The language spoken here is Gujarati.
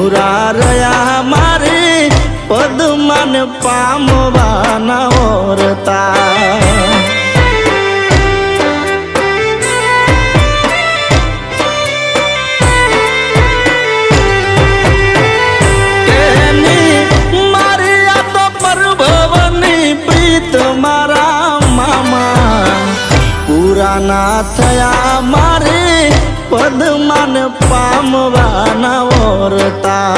અધૂરા રહ્યા મારે પદમાન પામવાના ઓરતા ના થયા મારે પદમાન પામવાના ઓરતા